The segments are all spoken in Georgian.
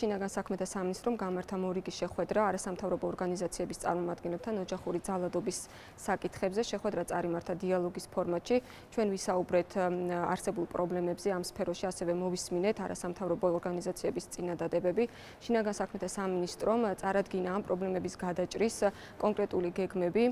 შინაგან საქმეთა სამინისტრომ გამართა მორიგის შეხვედრა არასამთავრობო ორგანიზაციების წარმომადგენლებთან ოჯახური ძალადობის საკითხებზე. შეხვედრა წარიმართა დიალოგის ფორმატში. ჩვენ ვისაუბრეთ არსებულ პრობლემებზე ამ სფეროში, ასევე მოვისმინეთ არასამთავრობო ორგანიზაციების წინადადებები. შინაგან საქმეთა სამინისტრომ წარადგინა ამ პრობლემების გადაჭრის კონკრეტული გეგმები.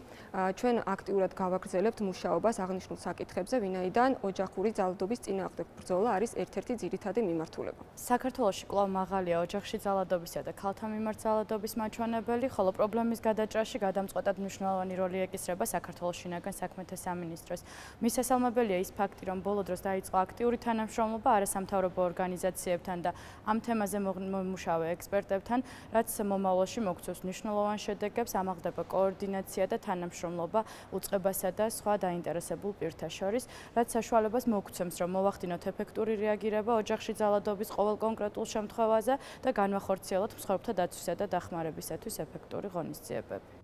ჩვენ აქტიურად გავაგრძელებთ მუშაობას აღნიშნულ საკითხებზე, ვინაიდან ოჯახური ძალადობის წინააღმდეგ ბრძოლა არის ერთ-ერთი ძირითადი მიმართულება. საქართველოში კვლავ მაღალია ოჯახში ძალადობისა და ქალთა მიმართ ძალადობის მაჩვენებელი, ხოლო პრობლემის გადაჭრაში გადამწყვეტად მნიშვნელოვანი როლი ეკისრება საქართველოს შინაგან საქმეთა სამინისტროს. მისასალმებელია ის ფაქტი, რომ ბოლო დროს დაიწყო აქტიური თანამშრომლობა არასამთავრობო ორგანიზაციებთან და ამ თემაზე მომუშავე ექსპერტებთან, რაც მომავალში მოგცემს მნიშვნელოვან შედეგებს, ამაღლდება კოორდინაცია და თანამშრომლობა უწყებასა და სხვა დაინტერესებულ პირთა შორის, რაც საშუალებას მოგცემს, რომ მოვახდინოთ ეფექტური რეაგირება ოჯახში ძალადობის ყოველ კონკრეტულ შემთხვევაზე და განვახორციელოთ მსხვერპლთა დაცვისა და დახმარებისათვის ეფექტური ღონისძიებები.